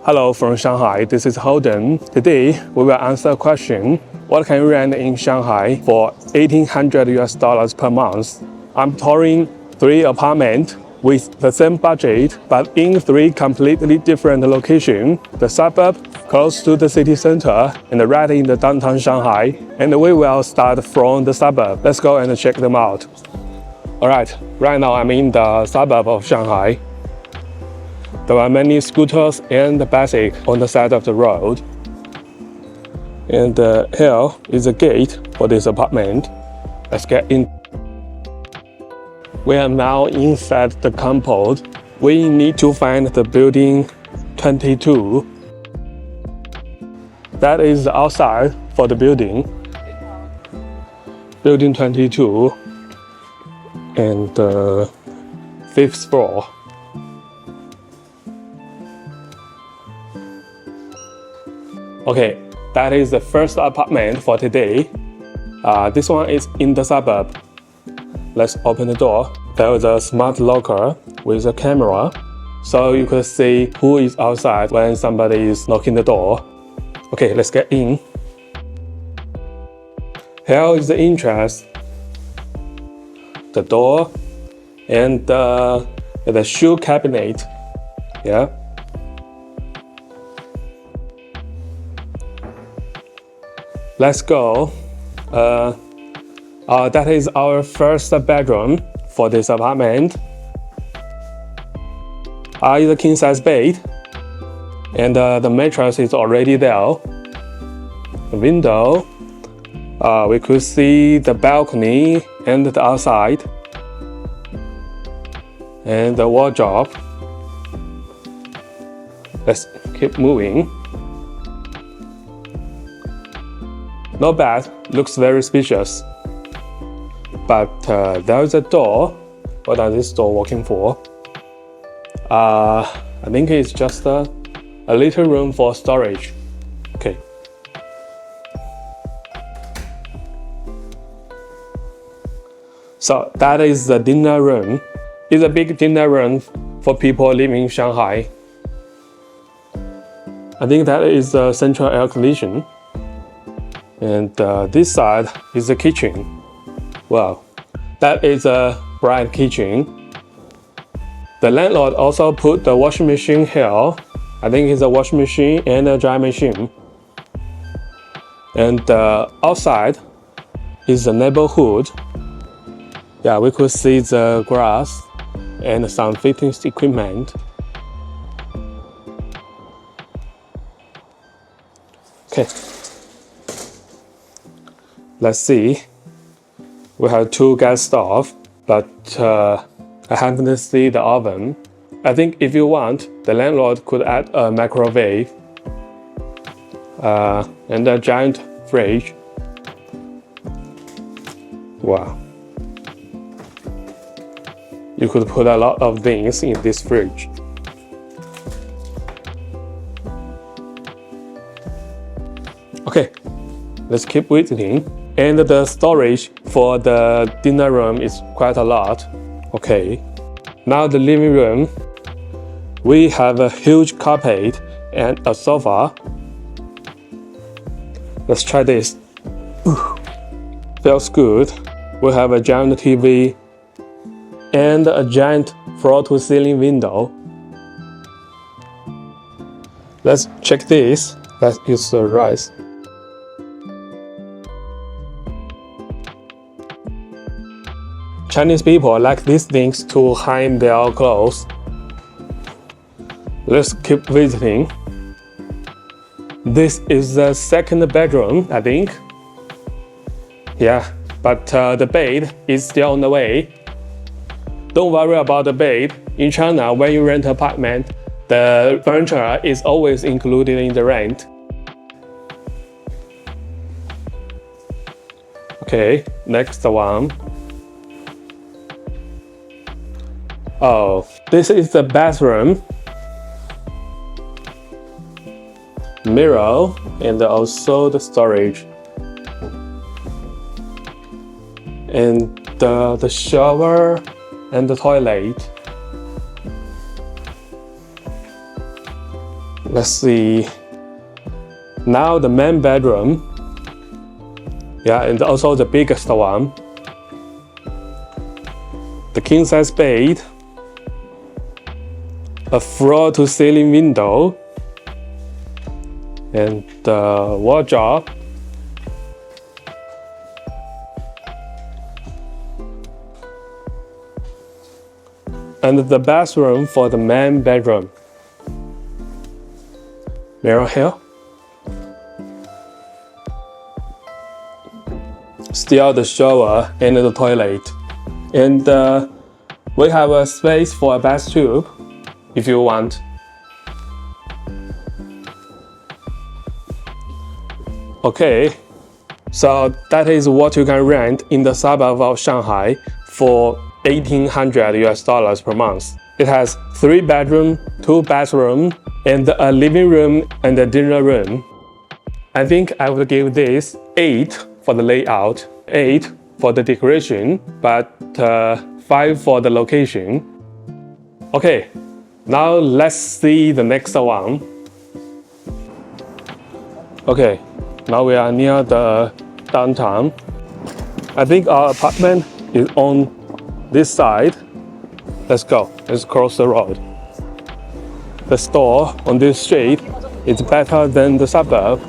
Hello from Shanghai, this is Holden. Today, we will answer a question. What can you rent in Shanghai for $1,800 per month? I'm touring 3 apartments with the same budget, but in 3 completely different locations. The suburb, close to the city center, and right in the downtown Shanghai. And we will start from the suburb. Let's go and check them out. Alright, right now I'm in the suburb of Shanghai. There are many scooters and bicycles on the side of the road. And here is a gate for this apartment. Let's get in. We are now inside the compound. We need to find the building 22. That is the outside for the building. Building 22 and the 5th floor. Okay, that is the first apartment for today. This one is in the suburb. Let's open the door. There is a smart locker with a camera, so you could see who is outside when somebody is knocking the door. Okay, let's get in. Here is the entrance, the door, and the shoe cabinet. Yeah. Let's go. That is our first bedroom for this apartment. It's a king-size bed, and the mattress is already there. The window, we could see the balcony and the outside, and the wardrobe. Let's keep moving. Not bad, looks very spacious. But there is a door. What is this door working for? I think it's just a little room for storage. Okay. So that is the dinner room. It's a big dinner room for people living in Shanghai. I think that is the central air conditioning. And this side is the kitchen. Wow, that is a bright kitchen. The landlord also put the washing machine here. I think it's a washing machine and a dry machine. And outside is the neighborhood. Yeah, we could see the grass and some fitness equipment. Okay. Let's see. We have 2 gas stoves, but I haven't seen the oven. I think if you want, the landlord could add a microwave and a giant fridge. Wow. You could put a lot of things in this fridge. Okay, let's keep visiting. And the storage for the dinner room is quite a lot. Okay, now the living room. We have a huge carpet and a sofa. Let's try this. Ooh, feels good. We have a giant TV and a giant floor-to-ceiling window. Let's check this. Let's use the rice. Chinese people like these things to hang their clothes. Let's keep visiting. This is the second bedroom, I think. Yeah, but the bed is still on the way. Don't worry about the bed. In China, when you rent an apartment, the furniture is always included in the rent. Okay, next one. Oh, this is the bathroom. Mirror and also the storage. And the shower and the toilet. let's see. Now the main bedroom. Yeah, and also the biggest one. The king size bed. A floor to ceiling window. And the wardrobe. And the bathroom for the main bedroom. Mirror here. Still the shower and the toilet. And we have a space for a bathtub if you want. Okay, so that is what you can rent in the suburb of Shanghai for $1,800 per month. It has 3 bedrooms, 2 bathrooms, and a living room and a dinner room. I think I would give this 8 for the layout, 8 for the decoration, but 5 for the location. Okay, now let's see the next one. Okay, now we are near the downtown. I think our apartment is on this side. Let's go, let's cross the road. The store on this street is better than the suburb.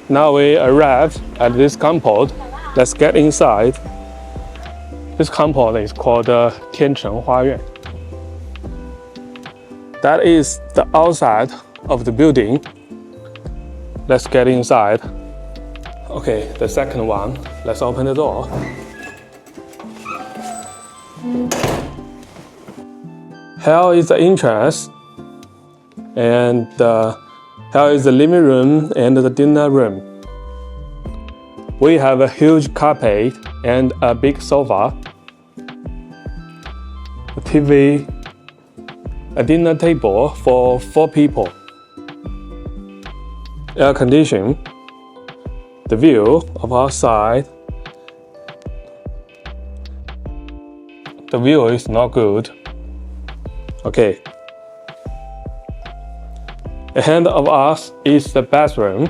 Now we arrived at this compound. Let's get inside. This compound is called Tiancheng Huayuan. That is the outside of the building. Let's get inside. Okay, the second one. Let's open the door. Here is the entrance, and here is the living room and the dinner room. We have a huge carpet and a big sofa, a TV, a dinner table for 4 people, air conditioning, the view of outside. The view is not good. Okay. Ahead of us is the bathroom.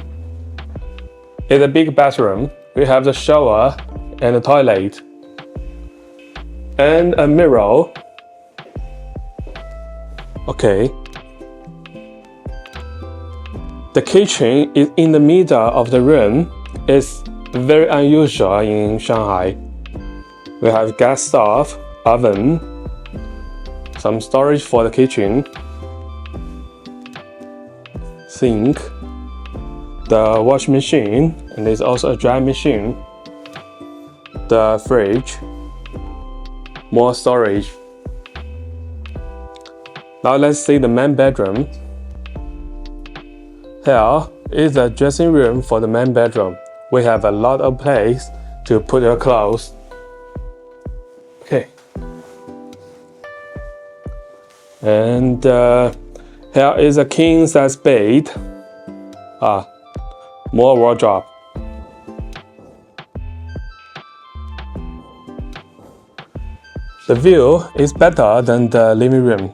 It's a big bathroom. We have the shower and the toilet and a mirror. Okay. The kitchen is in the middle of the room. It's very unusual in Shanghai. We have gas stove, oven, some storage for the kitchen, sink, the washing machine, and there's also a dry machine, the fridge, more storage. Now let's see the main bedroom. Here is the dressing room for the main bedroom. We have a lot of place to put your clothes. Okay. And here is a king size bed. More wardrobe. The view is better than the living room.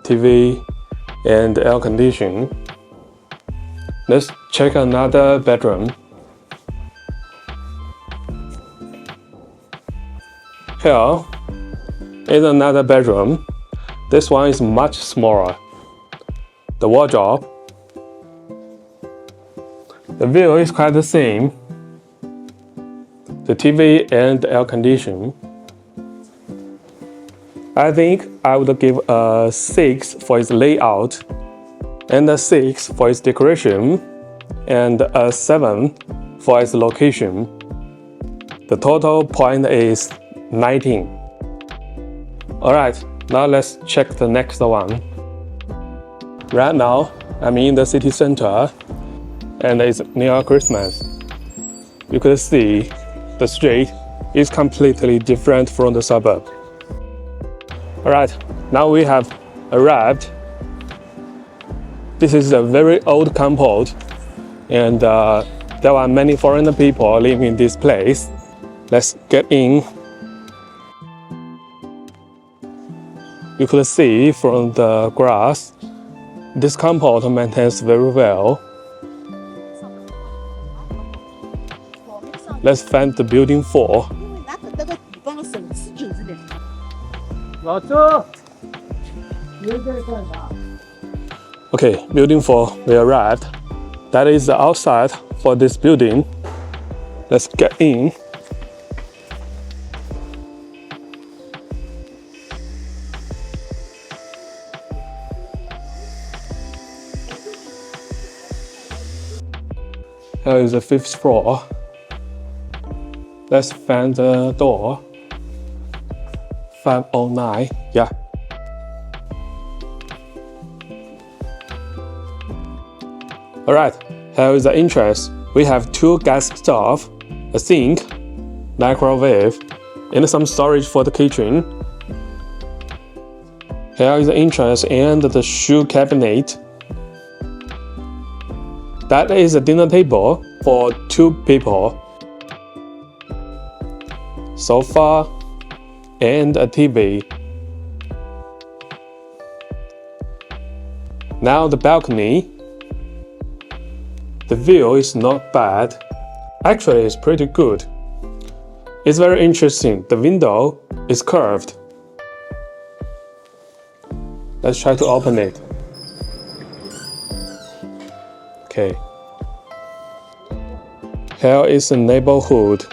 TV and air conditioning. Let's check another bedroom. Here is another bedroom. This one is much smaller. The wardrobe. The view is quite the same. The TV and the air conditioning. I think I would give a 6 for its layout, and a 6 for its decoration, and a 7 for its location. The total point is 19. Alright, now let's check the next one. Right now, I'm in the city center, and it's near Christmas. You could see the street is completely different from the suburb. Alright, now we have arrived. This is a very old compound, and there are many foreign people living in this place. Let's get in. You could see from the grass, this compound maintains very well. Let's find the building 4. Okay, building 4, we arrived. That is the outside for this building. Let's get in. Here is the 5th floor. Let's find the door. 509, yeah. Alright, here is the entrance. We have 2 gas stoves, a sink, microwave, and some storage for the kitchen. Here is the entrance and the shoe cabinet. That is a dinner table for 2 people. Sofa and a TV. Now the balcony. The view is not bad. Actually, it's pretty good. It's very interesting. The window is curved. Let's try to open it. Okay. Here is the neighborhood.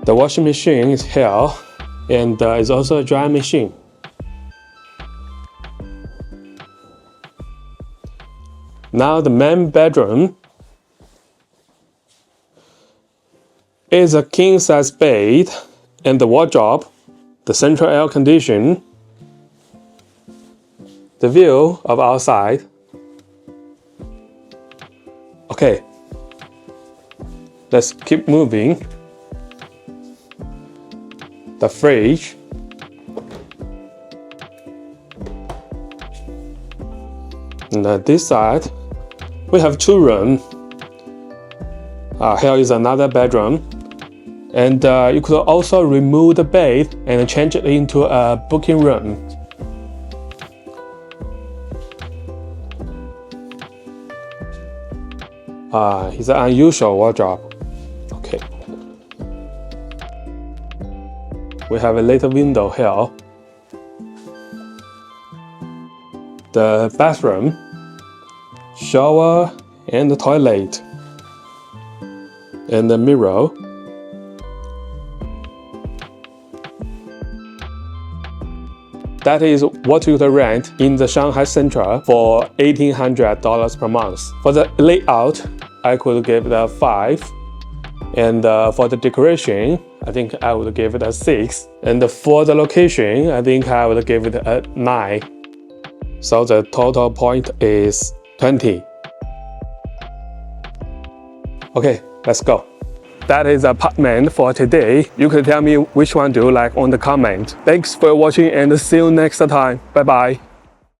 The washing machine is here, and it's also a drying machine. Now the main bedroom is a king-size bed and the wardrobe, the central air condition, the view of outside. Okay, let's keep moving. The fridge. And on this side, we have 2 rooms. Here is another bedroom. And you could also remove the bed and change it into a booking room. It's an unusual wardrobe. Okay. We have a little window here. The bathroom, shower and the toilet, and the mirror. That is what you could rent in the Shanghai Central for $1,800 per month. For the layout, I could give it a 5. And for the decoration, I think I would give it a 6. And for the location, I think I would give it a 9. So the total point is 20. Okay, let's go. That is the apartment for today. You can tell me which one do you like on the comment. Thanks for watching and see you next time. Bye bye.